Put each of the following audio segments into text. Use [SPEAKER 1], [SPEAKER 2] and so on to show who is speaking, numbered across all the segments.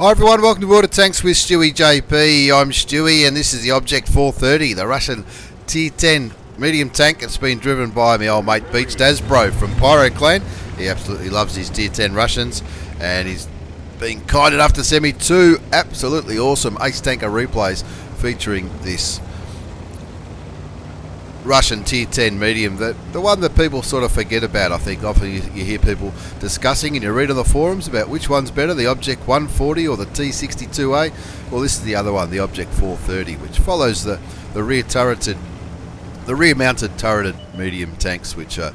[SPEAKER 1] Hi everyone, welcome to World of Tanks with stewiejp. I'm Stewie and this is the Object 430, the Russian Tier 10 medium tank. It's been driven by my old mate Beach Dasbro from Pyro Clan. He absolutely loves his Tier 10 Russians and he's been kind enough to send me two absolutely awesome Ace Tanker replays featuring this Russian Tier 10 medium, the one that people sort of forget about. I think often you hear people discussing and you read on the forums about which one's better, the Object 140 or the T62A. Well, this is the other one, the Object 430, which follows the rear mounted turreted medium tanks, which are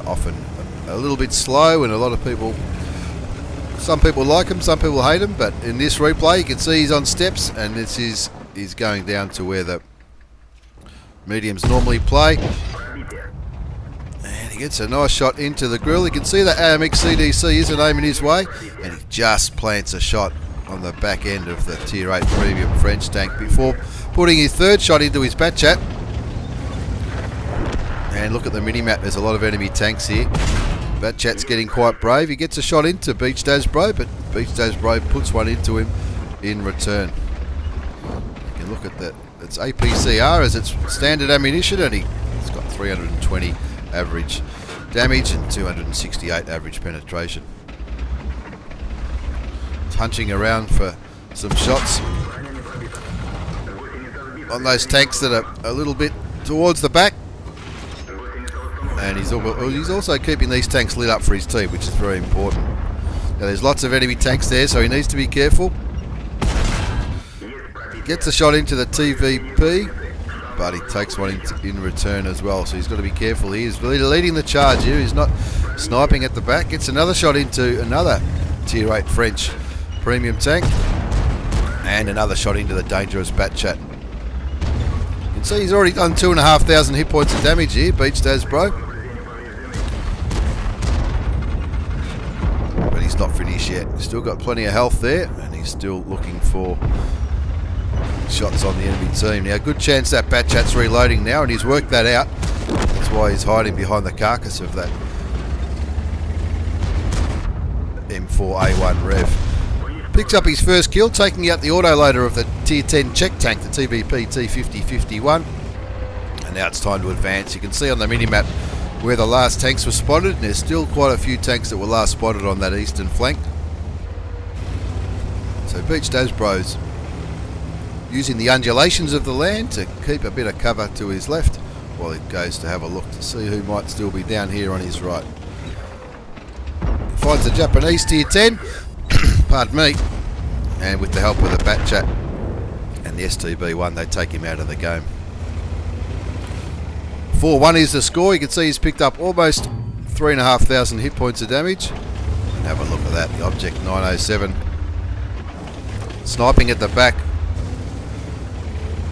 [SPEAKER 1] often a little bit slow, and a lot of people, some people like them, some people hate them. But in this replay, you can see he's on steps, and this is he's going down to where the mediums normally play, and he gets a nice shot into the grill. You can see that AMX CDC isn't aiming his way, and he just plants a shot on the back end of the Tier 8 premium French tank before putting his third shot into his Batchat. And look at the mini-map, there's a lot of enemy tanks here. Batchat's getting quite brave. He gets a shot into Beach Dasbro, but Beach Dasbro puts one into him in return. You can look at that. It's APCR as its standard ammunition, and it's got 320 average damage and 268 average penetration. It's hunching around for some shots on those tanks that are a little bit towards the back, and he's also keeping these tanks lit up for his team, which is very important. Now, there's lots of enemy tanks there, so he needs to be careful. Gets a shot into the TVP, but he takes one in return as well, so he's got to be careful. He is leading the charge here. He's not sniping at the back. Gets another shot into another Tier 8 French premium tank, and another shot into the dangerous Batchat. You can see he's already done 2,500 hit points of damage here, Beach Dasbro. But he's not finished yet. He's still got plenty of health there, and he's still looking for shots on the enemy team. Now, good chance that Batchat's reloading now, and he's worked that out. That's why he's hiding behind the carcass of that M4A1 Rev. Picks up his first kill, taking out the autoloader of the Tier 10 Czech tank, the TVP T5051. And now it's time to advance. You can see on the minimap where the last tanks were spotted, and there's still quite a few tanks that were last spotted on that eastern flank. So Beach Dasbro's using the undulations of the land to keep a bit of cover to his left while he goes to have a look to see who might still be down here on his right. Finds the Japanese Tier 10, pardon me, and with the help of the Batchat and the STB1, they take him out of the game. 4-1 is the score. You can see he's picked up almost 3,500 hit points of damage. And have a look at that, the Object 907 sniping at the back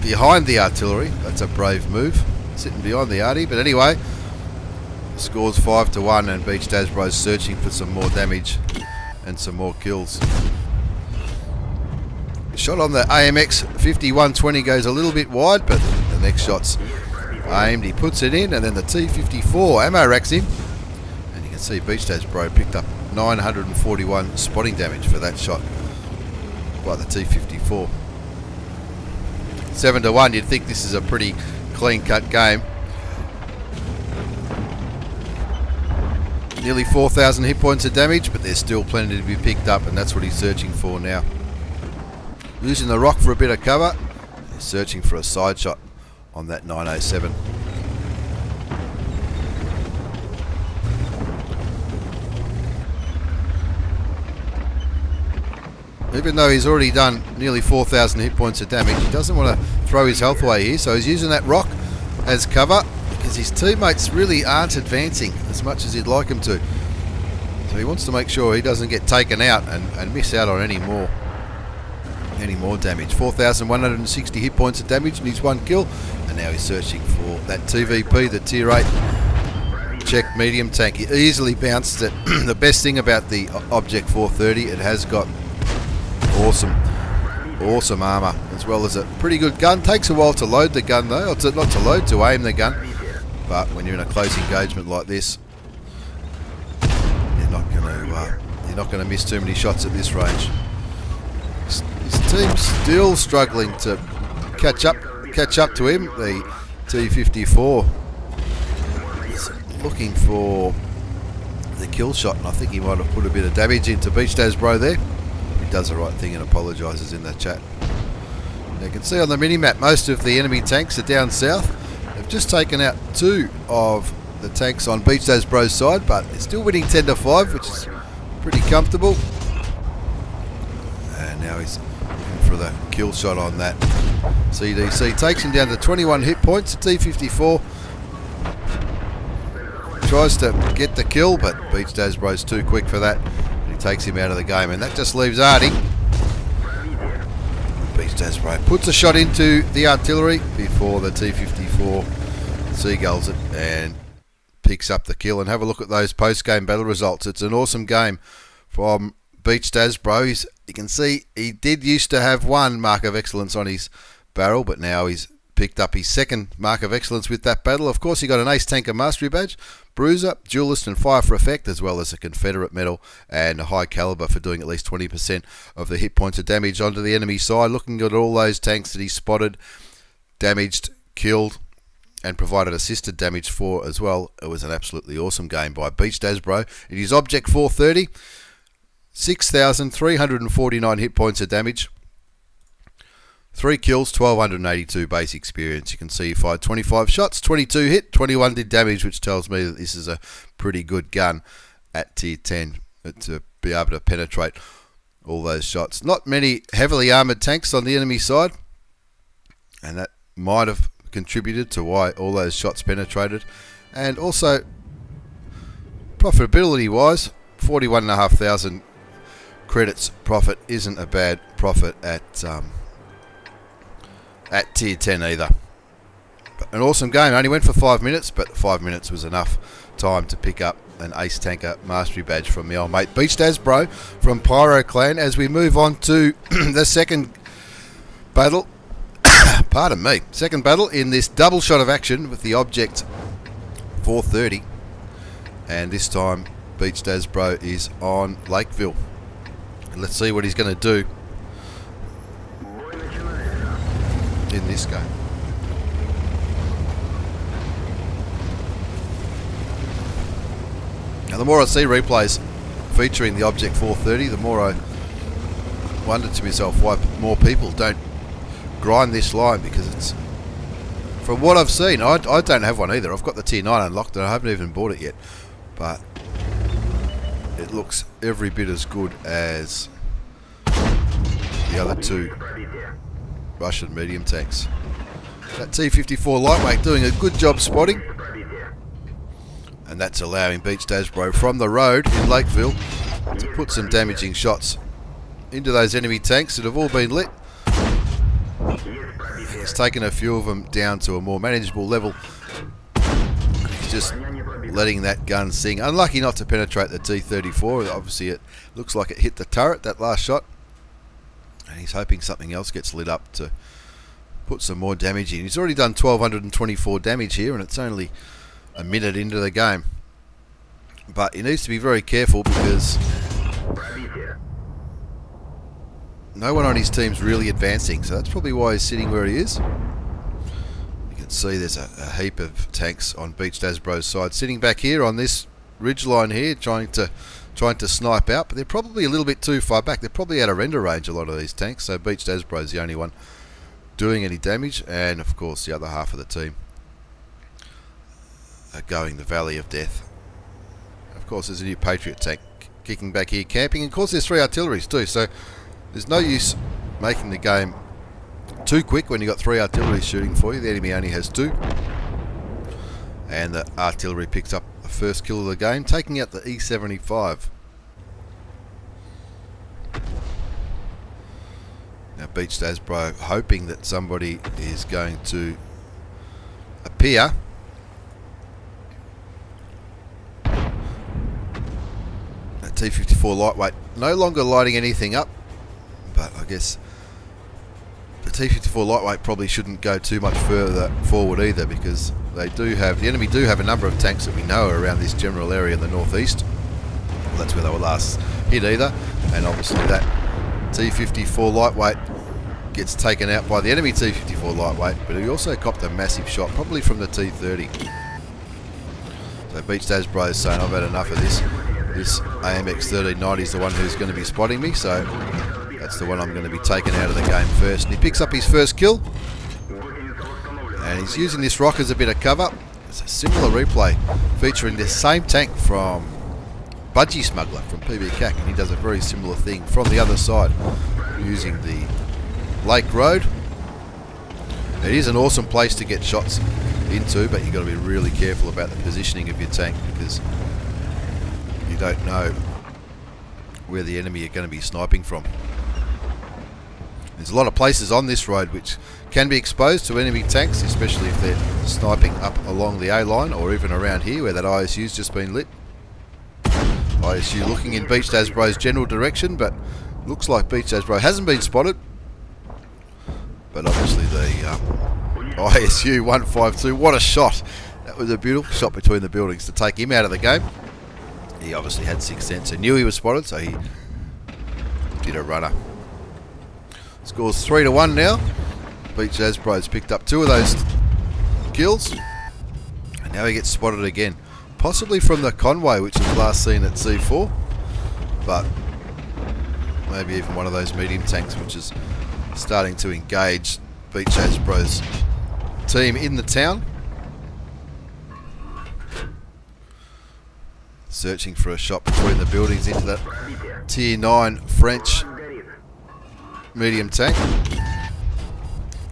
[SPEAKER 1] behind the artillery. That's a brave move, sitting behind the arty. But anyway, the score's 5-1, and Beach Dasbro's searching for some more damage and some more kills. The shot on the AMX 5120 goes a little bit wide, but the next shot's aimed. He puts it in, and then the T54 ammo racks him, and you can see Beach Dasbro picked up 941 spotting damage for that shot by the T54. 7-1, you'd think this is a pretty clean-cut game. Nearly 4,000 hit points of damage, but there's still plenty to be picked up, and that's what he's searching for now. Using the rock for a bit of cover, he's searching for a side shot on that 907. Even though he's already done nearly 4,000 hit points of damage, he doesn't want to throw his health away here, so he's using that rock as cover because his teammates really aren't advancing as much as he'd like them to. So he wants to make sure he doesn't get taken out and miss out on any more damage. 4,160 hit points of damage and he's one kill, and now he's searching for that TVP, the Tier 8 Czech medium tank. He easily bounced it. The best thing about the Object 430, it has got awesome armor as well as a pretty good gun. Takes a while to load the gun though, or not to load, to aim the gun, but when you're in a close engagement like this, you're not going to miss too many shots at this range. His team's still struggling to catch up to him. The T-54 is looking for the kill shot, and I think he might have put a bit of damage into Bautista there. He does the right thing and apologises in the chat. Now you can see on the mini-map most of the enemy tanks are down south. They've just taken out 2 of the tanks on Bautista's side, but it's still winning 10-5, which is pretty comfortable. And now he's looking for the kill shot on that. CDC takes him down to 21 hit points. The T-54 tries to get the kill, but Bautista too quick for that. He takes him out of the game, and that just leaves Artie. Bautista puts a shot into the artillery before the T-54 seagulls it and picks up the kill. And have a look at those post-game battle results. It's an awesome game from Bautista. You can see he did used to have 1 mark of excellence on his barrel, but now he's picked up his 2nd mark of excellence with that battle. Of course, he got an Ace Tanker Mastery Badge, Bruiser, Duelist and Fire for Effect, as well as a Confederate Medal and a High Caliber for doing at least 20% of the hit points of damage onto the enemy side. Looking at all those tanks that he spotted, damaged, killed, and provided assisted damage for as well. It was an absolutely awesome game by Bautista. It is Object 430, 6,349 hit points of damage. 3 kills, 1,282 base experience. You can see he fired 25 shots, 22 hit, 21 did damage, which tells me that this is a pretty good gun at tier 10 to be able to penetrate all those shots. Not many heavily armoured tanks on the enemy side, and that might have contributed to why all those shots penetrated. And also, profitability-wise, 41,500 credits profit isn't a bad profit at tier 10 either. But an awesome game. Only went for 5 minutes, but 5 minutes was enough time to pick up an Ace Tanker Mastery Badge from the old mate Bautista from Pyro Clan. As we move on to the second battle, pardon me, second battle in this double shot of action with the Object 430, and this time Bautista is on Lakeville. And let's see what he's going to do in this game. Now the more I see replays featuring the Object 430, the more I wonder to myself why more people don't grind this line, because it's, from what I've seen, I don't have one either. I've got the tier 9 unlocked and I haven't even bought it yet, but it looks every bit as good as the other 2 Russian medium tanks. That T-54 lightweight doing a good job spotting, and that's allowing Bautista from the road in Lakeville to put some damaging shots into those enemy tanks that have all been lit. He's taken a few of them down to a more manageable level. He's just letting that gun sing. Unlucky not to penetrate the T-34. Obviously it looks like it hit the turret, that last shot. And he's hoping something else gets lit up to put some more damage in. He's already done 1,224 damage here, and it's only a minute into the game. But he needs to be very careful, because no one on his team's really advancing, so that's probably why he's sitting where he is. You can see there's a heap of tanks on Bautista's side sitting back here on this ridge line here, trying to snipe out, but they're probably a little bit too far back. They're probably out of render range, a lot of these tanks, so Bautista is the only one doing any damage, and of course the other half of the team are going the Valley of Death. Of course there's a new Patriot tank kicking back here camping, and of course there's 3 artilleries too, so there's no use making the game too quick when you've got 3 artillery shooting for you. The enemy only has 2, and the artillery picks up the first kill of the game, taking out the E75. Now Bautista hoping that somebody is going to appear. That T-54 lightweight no longer lighting anything up, but I guess the T-54 lightweight probably shouldn't go too much further forward either, because the enemy do have a number of tanks that we know are around this general area in the northeast. Well, that's where they were last hit either, and obviously that T-54 lightweight gets taken out by the enemy T-54 lightweight, but he also copped a massive shot, probably from the T-30. So Beach Daz Bros saying, I've had enough of this. This AMX 1390 is the one who's going to be spotting me, so that's the one I'm going to be taking out of the game first. And he picks up his first kill, and he's using this rock as a bit of cover. It's a similar replay featuring this same tank from Budgie Smuggler from PB CAC, and he does a very similar thing from the other side using the Lake Road. It is an awesome place to get shots into, but you've got to be really careful about the positioning of your tank, because you don't know where the enemy are going to be sniping from. There's a lot of places on this road which can be exposed to enemy tanks, especially if they're sniping up along the A line or even around here where that ISU's just been lit. ISU looking in Beach Daz Bro's general direction, but looks like Beach Daz Bro hasn't been spotted. But obviously the ISU 152, what a shot. That was a beautiful shot between the buildings to take him out of the game. He obviously had sixth sense and knew he was spotted, so he did a runner. Scores 3-1 now. Beach Daz Bro's picked up 2 of those kills, and now he gets spotted again. Possibly from the Conway, which was last seen at C4, but maybe even one of those medium tanks, which is starting to engage Beach Daz Bro's team in the town. Searching for a shot between the buildings into that Tier 9 French medium tank.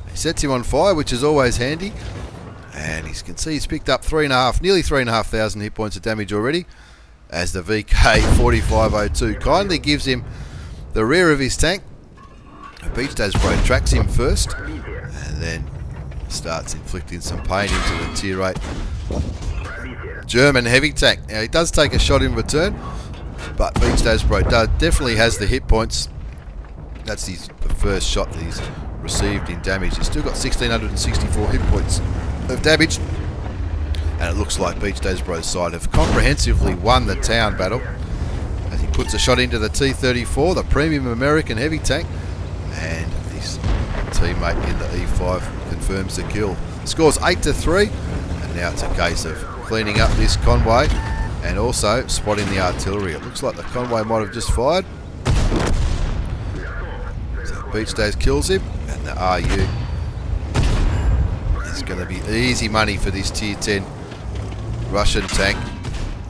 [SPEAKER 1] He sets him on fire, which is always handy. And you can see he's picked up nearly 3,500 hit points of damage already, as the VK4502 kindly gives him the rear of his tank. Beach Daz Bro tracks him first, and then starts inflicting some pain into the Tier 8 German heavy tank. Now he does take a shot in return, but Beach Daz Bro definitely has the hit points. That's the first shot that he's received in damage. He's still got 1,664 hit points of damage, and it looks like Beach Daz Bro's side have comprehensively won the town battle as he puts a shot into the T-34, the premium American heavy tank, and his teammate in the E5 confirms the kill. Scores 8-3, and now it's a case of cleaning up this Conway and also spotting the artillery. It looks like the Conway might have just fired. So Beach Daz kills him, and the RU is going to be easy money for this Tier 10 Russian tank.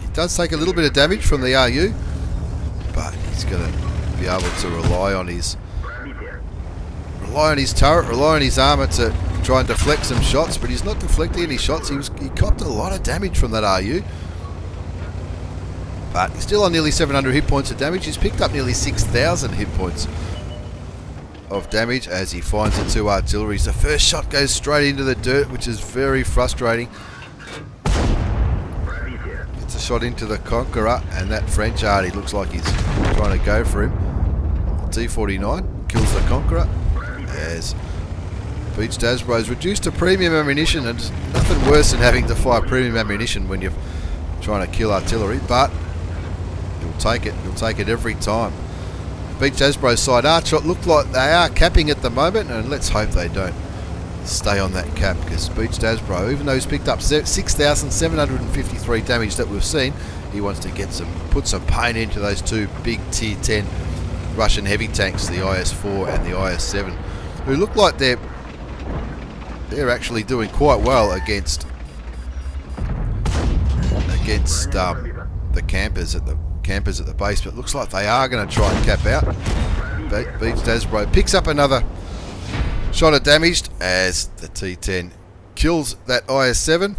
[SPEAKER 1] He does take a little bit of damage from the RU, but he's going to be able to rely on his turret, rely on his armour to try and deflect some shots, but he's not deflecting any shots. He copped a lot of damage from that RU, but he's still on nearly 700 hit points of damage. He's picked up nearly 6,000 hit points of damage as he finds the 2 artilleries. The first shot goes straight into the dirt, which is very frustrating. It's a shot into the Conqueror, and that French arty looks like he's trying to go for him. The T-49 kills the Conqueror as Beach Daz Bro's reduced to premium ammunition, and there's nothing worse than having to fire premium ammunition when you're trying to kill artillery, but you'll take it. You'll take it every time. Beach Daz Bro's side arch shot look like they are capping at the moment, and let's hope they don't stay on that cap, because Beach Daz Bro, even though he's picked up 6,753 damage that we've seen, he wants to put some pain into those 2 big Tier 10 Russian heavy tanks, the IS-4 and the IS-7, who look like they're actually doing quite well against the campers at the base, but it looks like they are going to try and cap out. Beach Daz Bro picks up another shot of damage as the T-10 kills that IS-7,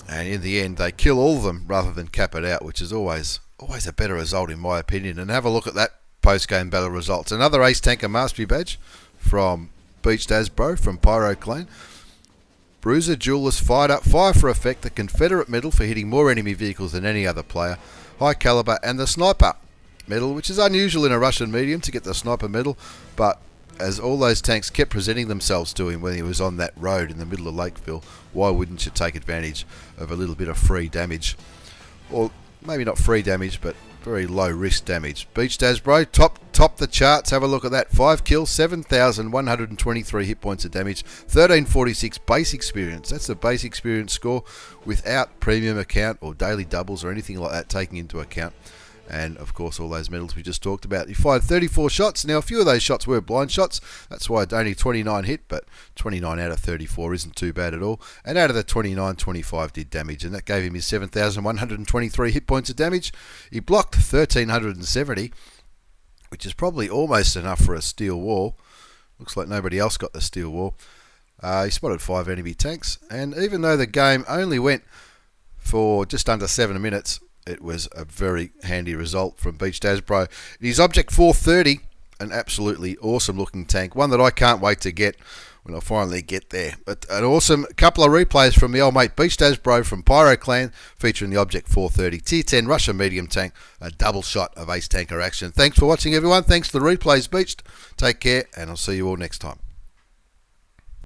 [SPEAKER 1] and in the end they kill all of them rather than cap it out, which is always a better result in my opinion. And have a look at that post-game battle results. Another Ace Tanker Mastery badge from Beach Daz Bro from Pyro Clan. Bruiser Duelist fired up fire for effect, the Confederate medal for hitting more enemy vehicles than any other player, high caliber, and the Sniper medal, which is unusual in a Russian medium to get the Sniper medal, but as all those tanks kept presenting themselves to him when he was on that road in the middle of Lakeville, why wouldn't you take advantage of a little bit of free damage? Or maybe not free damage, but very low risk damage. Beach Dasbro, top the charts. Have a look at that. 5 kills, 7,123 hit points of damage, 1346 base experience. That's the base experience score without premium account or daily doubles or anything like that taking into account. And of course all those medals we just talked about. He fired 34 shots. Now a few of those shots were blind shots. That's why only 29 hit, but 29 out of 34 isn't too bad at all. And out of the 29, 25 did damage, and that gave him his 7,123 hit points of damage. He blocked 1,370, which is probably almost enough for a steel wall. Looks like nobody else got the steel wall. He spotted 5 enemy tanks, and even though the game only went for just under 7 minutes, it was a very handy result from Beach Dasbro. His Object 430, an absolutely awesome looking tank, one that I can't wait to get when I finally get there. But an awesome couple of replays from the old mate Beach Dasbro from Pyro Clan, featuring the Object 430 Tier 10 Russian medium tank, a double shot of ace tanker action. Thanks for watching, everyone. Thanks for the replays, Beached. Take care, and I'll see you all next time.